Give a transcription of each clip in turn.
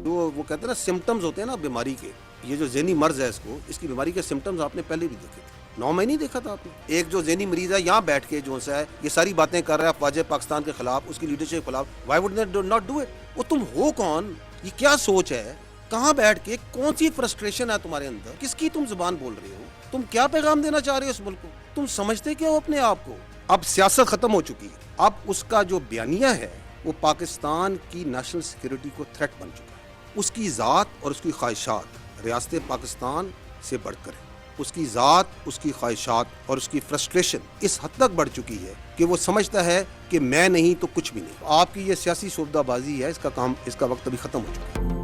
वो कहते हैं ना सिम्टम्स होते हैं ना बीमारी के, ये जो ज़हनी मर्ज है इसकी बीमारी के सिम्टम्स आपने पहले भी देखे थे। 9 महीने देखा था आपने। एक जो ज़हनी मरीज है यहाँ बैठ के जो है ये सारी बातें कर रहा है अफवाज पाकिस्तान के खिलाफ, उसकी लीडरशिप के खिलाफ, why would they not do it? वो तुम हो कौन? ये क्या सोच है? कहाँ बैठ के कौन सी फ्रस्ट्रेशन है तुम्हारे अंदर? किसकी तुम जुबान बोल रहे हो? तुम क्या पैगाम देना चाह रहे हो इस मुल्क को? तुम समझते क्या हो अपने आप को? अब सियासत खत्म हो चुकी है। अब उसका जो बयानिया है वो पाकिस्तान की नेशनल सिक्योरिटी को थ्रेट बन चुका है। उसकी ज़ात और उसकी ख्वाहिशात रियासत पाकिस्तान से बढ़कर है। उसकी ज़ात, उसकी ख्वाहिशात और उसकी फ्रस्ट्रेशन इस हद तक बढ़ चुकी है कि वो समझता है कि मैं नहीं तो कुछ भी नहीं। आपकी ये सियासी सौदाबाजी है, इसका वक्त अभी खत्म हो चुका है।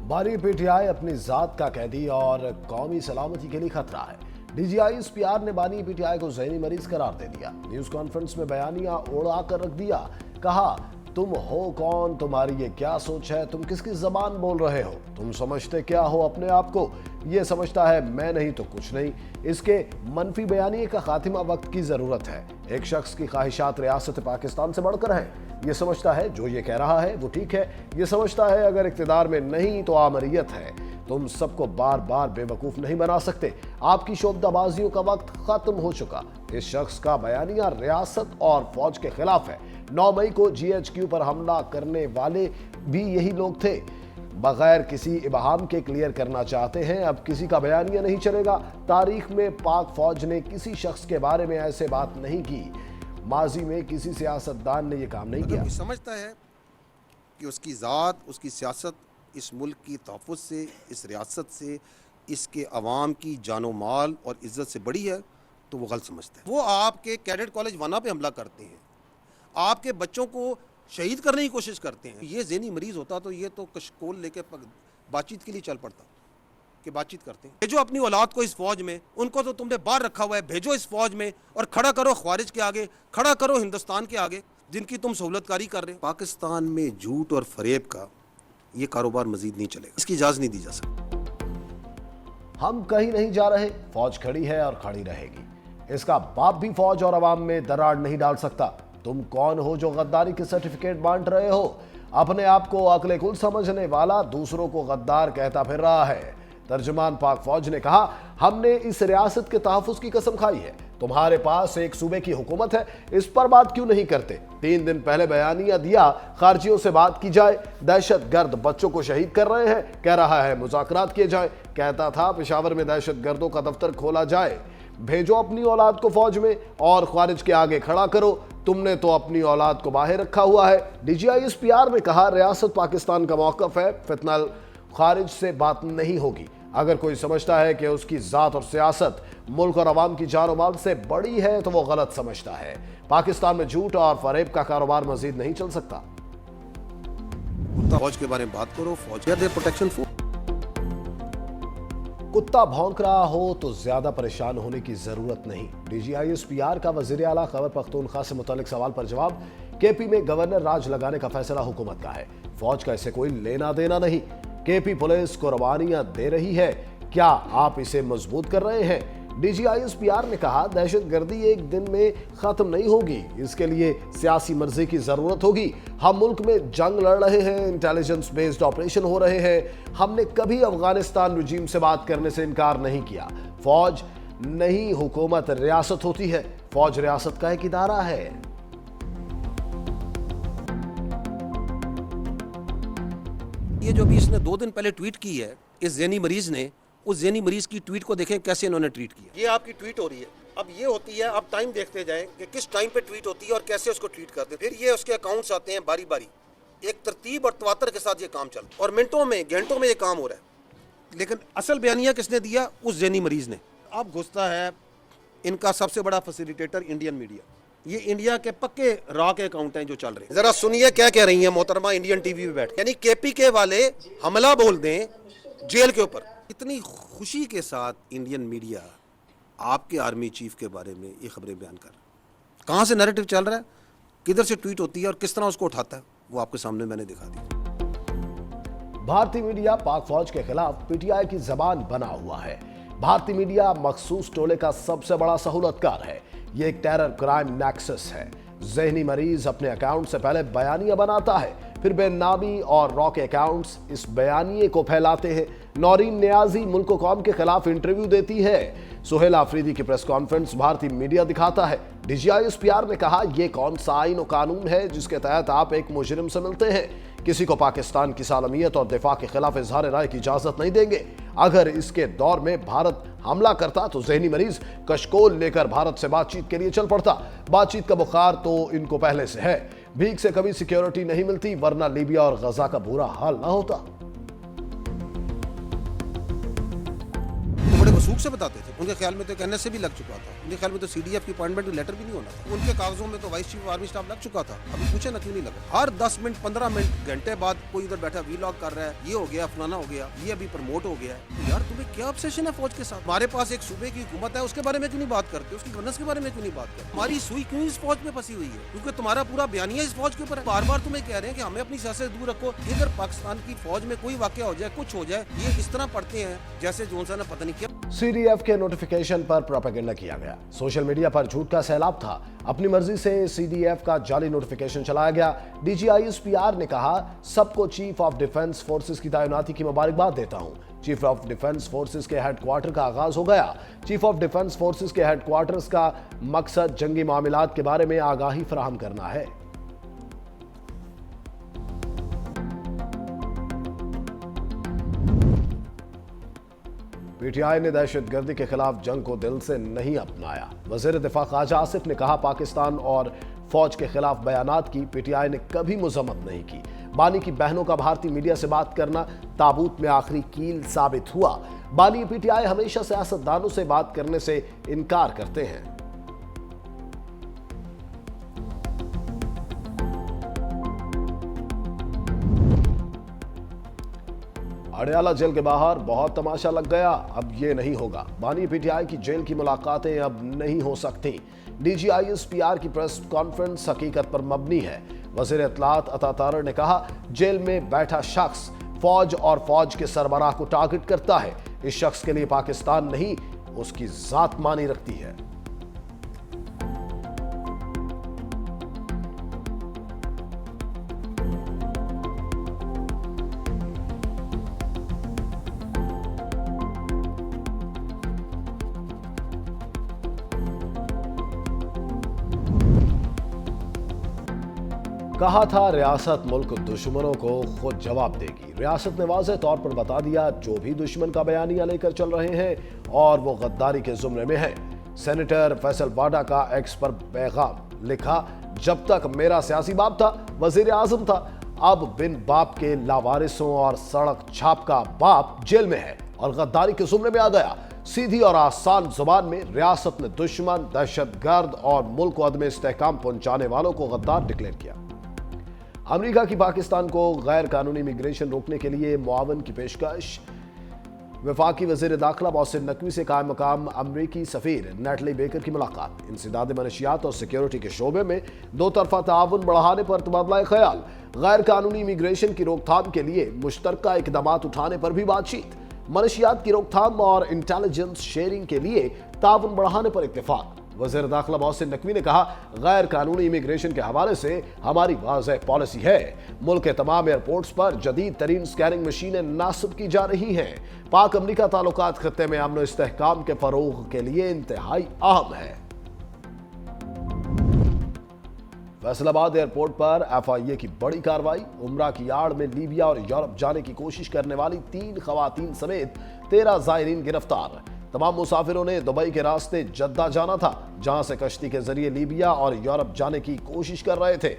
बारी पीटीआई अपनी जात का कैदी और कौमी सलामती के लिए खतरा है। डीजीआईएसपीआर ने बानी पीटीआई को ज़हनी मरीज करार दे दिया। न्यूज कॉन्फ्रेंस में बयानिया उड़ा कर रख दिया। कहा, तुम हो कौन? तुम्हारी ये क्या सोच है? तुम किसकी जबान बोल रहे हो? तुम समझते क्या हो अपने आप को? ये समझता है मैं नहीं तो कुछ नहीं। इसके मनफी बयानिए का खातिमा वक्त की जरूरत है। एक शख्स की ख्वाहिशात रियासत पाकिस्तान से बढ़कर है। ये समझता है जो ये कह रहा है वो ठीक है। ये समझता है अगर इक्तिदार में नहीं तो आमरीयत है। तुम सबको बार बार बेवकूफ नहीं बना सकते। आपकी शोबदाबाजियों का वक्त खत्म हो चुका। इस शख्स का बयानिया रियासत और फौज के खिलाफ है। 9 मई को GHQ पर हमला करने वाले भी यही लोग थे। बगैर किसी इबाहम के क्लियर करना चाहते हैं। अब किसी का बयानिया नहीं चलेगा। तारीख में पाक फौज ने किसी शख्स के बारे में ऐसे बात नहीं की। माजी में किसी सियासतदान ने यह काम नहीं किया। समझता है कि उसकी ज़ात, उसकी सियासत इस मुल्क की तहफ़्फ़ुज़ से, इस रियासत से, इसके अवाम की जानो माल और इज़्ज़त से बड़ी है, तो वो गलत समझता है। वो आपके कैडेट कॉलेज वाना पे हमला करते हैं, आपके बच्चों को शहीद करने की कोशिश करते हैं। ये ज़हनी मरीज़ होता तो ये तो कशकोल लेके बातचीत के लिए चल पड़ता कि बातचीत करते हैं। भेजो अपनी औलाद को इस फौज में, उनको तो तुमने बाहर रखा हुआ है, भेजो इस फौज में और खड़ा करो ख्वारिज के आगे, खड़ा करो हिंदुस्तान के आगे जिनकी तुम सहूलतकारी कर रहे हो। पाकिस्तान में झूठ और फरेब का ये कारोबार मजीद नहीं चलेगा, इसकी इजाजत नहीं दी जा सकती। हम कहीं नहीं जा रहे। फौज खड़ी है और खड़ी रहेगी। इसका बाप भी फौज और अवाम में दरार नहीं डाल सकता। तुम कौन हो जो गद्दारी के सर्टिफिकेट बांट रहे हो? अपने आप को अक्ले कुल समझने वाला दूसरों को गद्दार कहता फिर रहा है। तर्जुमान पाक फौज ने कहा, हमने इस रियासत के तहफ़्फ़ुज़ की कसम खाई है। तुम्हारे पास एक सूबे की हुकूमत है, इस पर बात क्यों नहीं करते? 3 दिन पहले बयानिया दिया खारजियों से बात की जाए। दहशतगर्द बच्चों को शहीद कर रहे हैं, कह रहा है मुज़ाकरात किए जाए। कहता था पेशावर में दहशतगर्दों का दफ्तर खोला जाए। भेजो अपनी औलाद को फौज में और ख्वारिज के आगे खड़ा करो। तुमने तो अपनी औलाद को बाहर रखा हुआ है। DGISPR ने कहा, रियासत पाकिस्तान का मौक़िफ़ है, फितनल खारिज से बात नहीं होगी। अगर कोई समझता है कि उसकी ज़ात और सियासत मुल्क और अवाम की जान और माल से बड़ी है तो वो गलत समझता है। पाकिस्तान में झूठ और फरेब का कारोबार मजीद नहीं चल सकता। फौज के बारे में बात करो, फौज प्रोटेक्शन फोर्स। कुत्ता भौंक रहा हो तो ज्यादा परेशान होने की जरूरत नहीं। DGISPR का वजीर आला खैबर पख्तूनख्वा से मुतालिक सवाल पर जवाब। KP में गवर्नर राज लगाने का फैसला हुकूमत का है। फौज का इससे कोई लेना देना नहीं। KP पुलिस को रवानियां दे रही है, क्या आप इसे मजबूत कर रहे हैं? DGISPR ने कहा, दहशतगर्दी एक दिन में खत्म नहीं होगी, इसके लिए सियासी मर्जी की जरूरत होगी। हम मुल्क में जंग लड़ रहे हैं, इंटेलिजेंस बेस्ड ऑपरेशन हो रहे हैं। हमने कभी अफगानिस्तान रजीम से बात करने से इनकार नहीं किया। फौज नहीं, हुकूमत रियासत होती है। फौज रियासत का एक इदारा है। ये जो भी इसने 2 दिन पहले ट्वीट की है, इस ज़हनी मरीज ने, उस ज़हनी मरीज की ट्वीट को देखें कैसे इन्होंने ट्वीट किया। ये आपकी ट्वीट हो रही है, अब ये होती है, आप टाइम देखते जाएं कि किस टाइम पे ट्वीट होती है और कैसे उसको ट्वीट करते हैं। फिर ये उसके अकाउंट्स आते हैं बारी बारी, एक तरतीब और तवातर के साथ ये काम चल, और मिनटों में घंटों में ये काम हो रहा है। लेकिन असल बयानिया किसने दिया? उस ज़हनी मरीज ने। अब घुसता है इनका सबसे बड़ा फैसिलिटेटर इंडियन मीडिया। ये इंडिया के पक्के रॉ के अकाउंट हैं जो चल रहे हैं। जरा सुनिए क्या कह रही हैं मोहतरमा इंडियन टीवी पे बैठ, यानी KPK वाले हमला बोल दें जेल के ऊपर। इतनी खुशी के साथ इंडियन मीडिया आपके आर्मी चीफ के बारे में ये खबरें बयान कर रहा है। कहाँ से नैरेटिव चल रहा है, किधर से ट्वीट होती है और किस तरह उसको उठाता है, वो आपके सामने मैंने दिखा दी। भारतीय मीडिया पाक फौज के खिलाफ PTI की जबान बना हुआ है। भारतीय मीडिया मखसूस टोले का सबसे बड़ा सहूलतकार है। ये एक टेरर क्राइम नेक्सस है। ज़हनी मरीज अपने अकाउंट से पहले बयानिया बनाता है, फिर बेनामी और रॉ के अकाउंट्स इस बयानिए को फैलाते हैं। नौरीन नियाजी मुल्क कौम के खिलाफ इंटरव्यू देती है। सुहेल आफरीदी की प्रेस कॉन्फ्रेंस भारतीय मीडिया दिखाता है। DGI/SPR ने कहा, यह कौन सा आईन और कानून है जिसके तहत आप एक मुजरिम से मिलते हैं? किसी को पाकिस्तान की सालमियत और दिफा के खिलाफ इजहार राय की इजाजत नहीं देंगे। अगर इसके दौर में भारत हमला करता तो ज़हनी मरीज कशकोल लेकर भारत से बातचीत के लिए चल पड़ता। बातचीत का बुखार तो इनको पहले से है। भीख से कभी सिक्योरिटी नहीं मिलती, वरना लीबिया और गजा का बुरा हाल ना होता। बड़े वसूख से बताते थे। उनके ख्याल में तो NSA भी लग चुका था। उनके ख्याल में तो CDF की अपॉइंटमेंट लेटर भी नहीं होना था। उनके कागजों में तो वाइस चीफ आर्मी स्टाफ लग चुका था। अभी पूछे ना क्यों नहीं लगा। हर 10 मिनट 15 मिनट घंटे बाद कोई उधर बैठा वीलॉग कर रहा है, ये हो गया, फलाना हो गया, ये अभी प्रमोट हो गया। तो यार तुम्हें क्या ऑब्सेशन है फौज के साथ? हमारे पास एक सूबे की हुकूमत है, उसके बारे में क्यों नहीं बात करते? उसकी गवर्नेंस के बारे में क्यों नहीं बात करते? हमारी सुई क्यों इस फौज में फंसी हुई है? क्योंकि तुम्हारा पूरा बयानिया इस फौज के ऊपर है। बार बार तुम्हें कह रहे हैं कि हमें अपनी सियासत से दूर रखो। इधर पाकिस्तान की फौज में कोई वाकया हो जाए, कुछ हो जाए, ये इस तरह पढ़ते हैं जैसे जोन सा ना पता नहीं क्या। CDF के नोटिफिकेशन पर प्रोपेगेंडा किया गया। सोशल मीडिया पर झूठ का सैलाब था। अपनी मर्जी से CDF का जाली नोटिफिकेशन चलाया गया। DGI/SPR ने कहा, सबको चीफ ऑफ डिफेंस फोर्सेस की तैनाती की मुबारकबाद देता हूं। चीफ ऑफ डिफेंस फोर्सेस के हेडक्वार्टर का आगाज हो गया। चीफ ऑफ डिफेंस फोर्सेस के हेडक्वार्टर्स का मकसद जंगी मामलात के बारे में आगाही फराहम करना है। PTI ने दहशतगर्दी के खिलाफ जंग को दिल से नहीं अपनाया। वजीर दिफा ख्वाजा आसिफ ने कहा, पाकिस्तान और फौज के खिलाफ बयानात की PTI ने कभी मजम्मत नहीं की। बानी की बहनों का भारतीय मीडिया से बात करना ताबूत में आखिरी कील साबित हुआ। बानी PTI हमेशा सियासतदानों से बात करने से इनकार करते हैं। अडयाला जेल के बाहर बहुत तमाशा लग गया, अब ये नहीं होगा। बानी PTI की जेल की मुलाकातें अब नहीं हो सकती। DGI/SPR की प्रेस कॉन्फ्रेंस हकीकत पर मबनी है। वजीर इत्तलात अता तारर ने कहा, जेल में बैठा शख्स फौज और फौज के सरबराह को टारगेट करता है। इस शख्स के लिए पाकिस्तान नहीं, उसकी जात मानी रखती है। कहा था, रियासत मुल्क दुश्मनों को खुद जवाब देगी। रियासत ने वाज़ेह तौर पर बता दिया, जो भी दुश्मन का बयानिया लेकर चल रहे हैं और वो गद्दारी के जुमरे में है। सेनेटर फैसल वाडा का एक्स पर पैगाम लिखा, जब तक मेरा सियासी बाप था, वजीर आजम था, अब बिन बाप के लावारिसों और सड़क छाप का बाप जेल में है और गद्दारी के जुमरे में आ गया। सीधी और आसान जुबान में रियासत ने दुश्मन, दहशतगर्द और मुल्क को अदम इस्तेहकाम पहुंचाने वालों को गद्दार डिक्लेयर किया। अमेरिका की पाकिस्तान को गैर कानूनी इमिग्रेशन रोकने के लिए मुआवन की पेशकश। वफाकी वजीर दाखिला मोहसिन नकवी से कायम मकाम अमरीकी सफीर नेटली बेकर की मुलाकात। इंसदाद मनशियात और सिक्योरिटी के शोबे में दो तरफा ताउन बढ़ाने पर तबादला ख्याल। गैर कानूनी इमिग्रेशन की रोकथाम के लिए मुश्तरका इकदाम उठाने पर भी बातचीत। मनशियात की रोकथाम और इंटेलिजेंस शेयरिंग के लिए ताउन बढ़ाने पर इत्तेफाक। वज़ीर दाखिला मोहसिन नकवी ने कहा, गैर कानूनी इमिग्रेशन के हवाले से हमारी वाज़ेह पॉलिसी है। मुल्क के तमाम एयरपोर्ट्स पर जदीद तरीन स्कैनिंग मशीनें नासिब की जा रही हैं। पाक अमरीका ताल्लुकात खत्ते में अमन इस्तेहकाम के फरोग के लिए इंतहाई अहम है। फैसलाबाद एयरपोर्ट पर FIA की बड़ी कार्रवाई। उम्रा की आड़ में लीबिया और यूरोप जाने की कोशिश करने वाली 3 खवातीन समेत 13 ज़ायरीन गिरफ्तार। तमाम मुसाफिरों ने दुबई के रास्ते जद्दा जाना था, जहां से कश्ती के जरिए लीबिया और यूरोप जाने की कोशिश कर रहे थे।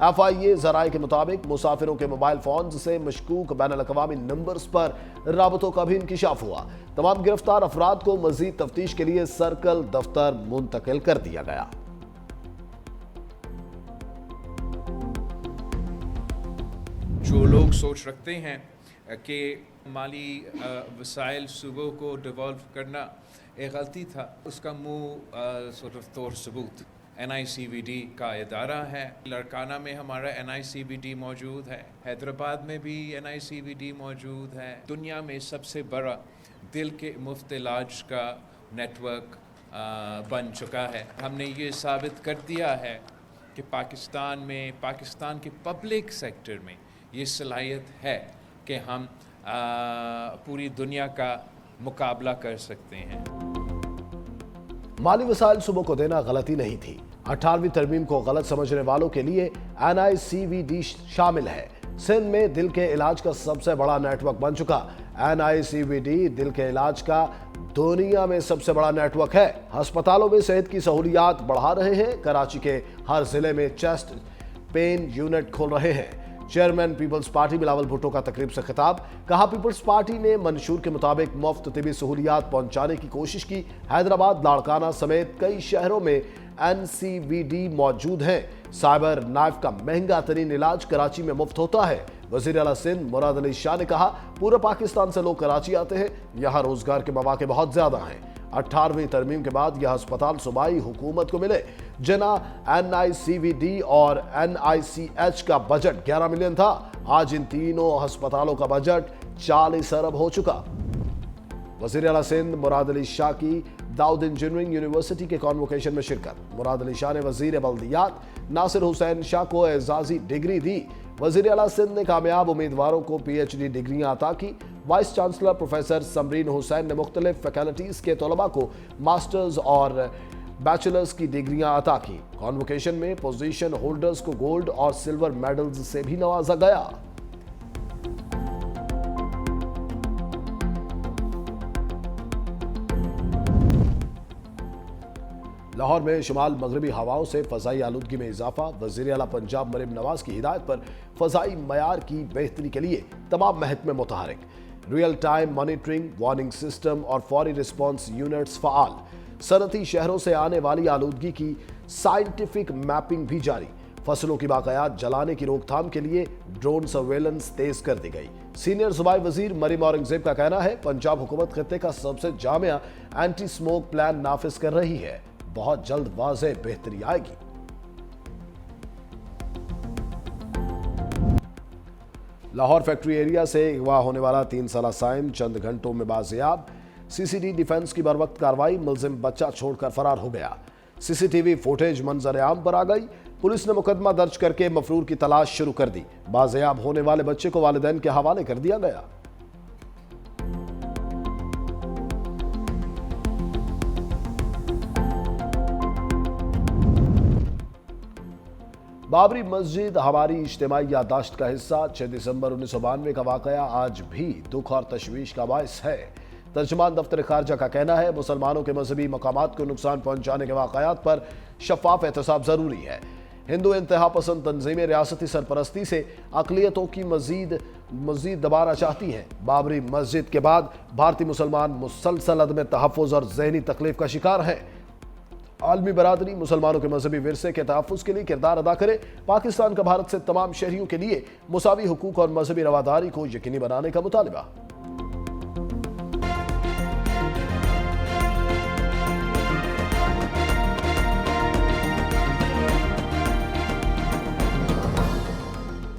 FIA जराये के मुताबिक मुसाफिरों के मोबाइल फोन से मशकूक बैनुल-अक़वामी नंबर्स पर राबतों का भी इंकिशाफ हुआ। तमाम गिरफ्तार अफराद को मजीद तफ्तीश के लिए सर्कल दफ्तर मुंतकिल कर दिया गया। जो लोग सोच रखते हैं कि माली वसाइल सूबों को डिवॉल्व करना एक गलती था, उसका मुँह तौर सबूत NICVD का इदारा है। लड़काना में हमारा NICVD मौजूद है, हैदराबाद में भी NICVD मौजूद है। दुनिया में सबसे बड़ा दिल के मुफ्त इलाज का नेटवर्क बन चुका है। हमने ये साबित कर दिया है कि पाकिस्तान के पब्लिक सेक्टर में ये सलाहियत है कि हम पूरी दुनिया का मुकाबला कर सकते हैं। माली वसाइल सूबों को देना गलती नहीं थी। 18वीं तरमीम को गलत समझने वालों के लिए NICVD शामिल है। सिंध में दिल के इलाज का सबसे बड़ा नेटवर्क बन चुका। NICVD दिल के इलाज का दुनिया में सबसे बड़ा नेटवर्क है। अस्पतालों में सेहत की सहूलियात बढ़ा रहे हैं। कराची के हर जिले में चेस्ट पेन यूनिट खोल रहे हैं। Chairman Peoples Party Bilawal Bhutto का तकरीब से खिताब, कहा पीपल्स पार्टी ने मंशूर के मुताबिक मुफ्त तिबी सहूलियात पहुंचाने की कोशिश की। हैदराबाद, लाड़काना समेत कई शहरों में NCVD मौजूद हैं। साइबर नाइफ का महंगा तरीन इलाज कराची में मुफ्त होता है। वजीर आला सिंध मुराद अली शाह ने कहा, पूरे पाकिस्तान से लोग कराची आते हैं, यहाँ रोजगार के मौके बहुत ज्यादा हैं। 18वीं तरमीम के बाद यह अस्पताल सूबाई हुकूमत को मिले। जना NICVD और NICH का बजट 11 मिलियन था। आज इन तीनों अस्पतालों का बजट 40 अरब हो चुका। वजीर आला सिंध मुराद अली शाह की दाऊद इंजीनियरिंग यूनिवर्सिटी के कॉन्वोकेशन में शिरकत। मुराद अली शाह ने वजीर बल्दियात नासिर हुसैन शाह को एजाजी डिग्री दी। वजीर आला सिंध ने कामयाब उम्मीदवारों को PhD डिग्रियां अता की। Vice chancellor professor Samreen Hussain ने मुख्तलिफ फैकल्टीज के तलबा को मास्टर्स और बैचलर्स की डिग्रियां अता की। कॉन्वोकेशन में पोजीशन होल्डर्स को गोल्ड और सिल्वर मेडल्स से भी नवाजा गया। लाहौर में शुमाल मगरबी हवाओं से फजाई आलूदगी में इजाफा। वजीर आला पंजाब मरीम नवाज की हिदायत पर फजाई मयार की बेहतरी के लिए तमाम महकमे मुतहरिक। Real time monitoring, warning system और फौरी रिस्पॉन्स यूनिट्स फाल। सनती शहरों से आने वाली आलूदगी की साइंटिफिक मैपिंग भी जारी। फसलों की बाकायात जलाने की रोकथाम के लिए ड्रोन सर्वेलेंस तेज कर दी गई। सीनियर सूबाई वजीर मरीम औरंगजेब का कहना है, पंजाब हुकूमत खित्ते का सबसे जामिया एंटी स्मोक प्लान नाफिज कर रही है। बहुत जल्द वाज़ेह बेहतरी आएगी। लाहौर फैक्ट्री एरिया से अगवा होने वाला 3 साला साइम चंद घंटों में बाजियाब। CCD डिफेंस की बरवक्त कार्रवाई, मुलजिम बच्चा छोड़कर फरार हो गया। CCTV फुटेज मंजर आम पर आ गई। पुलिस ने मुकदमा दर्ज करके मफरूर की तलाश शुरू कर दी। बाजियाब होने वाले बच्चे को वालिदैन के हवाले कर दिया गया। बाबरी मस्जिद हमारी इज्तिमाई यादाश्त का हिस्सा। 6 दिसंबर 1992 का वाकया आज भी दुख और तशवीश का बायस है। तर्जुमान दफ्तर खारजा का कहना है, मुसलमानों के मजहबी मकामात को नुकसान पहुंचाने के वाकयात पर शफाफ एहतसाब जरूरी है। हिंदू इंतहा पसंद तंजीमें रियासती सरपरस्ती से अकलियतों की मजीद दबाना चाहती हैं। बाबरी मस्जिद के बाद भारतीय मुसलमान मुसलसल अदम तहफ़्फ़ुज़ और ज़हनी तकलीफ का शिकार हैं। आलमी बरादरी मुसलमानों के मजहबी विरसे के तहफ़्फ़ुज़ के लिए किरदार अदा करे। पाकिस्तान का भारत से तमाम शहरियों के लिए मुसावी हुकूक और मजहबी रवादारी को यकीनी बनाने का मुतालबा।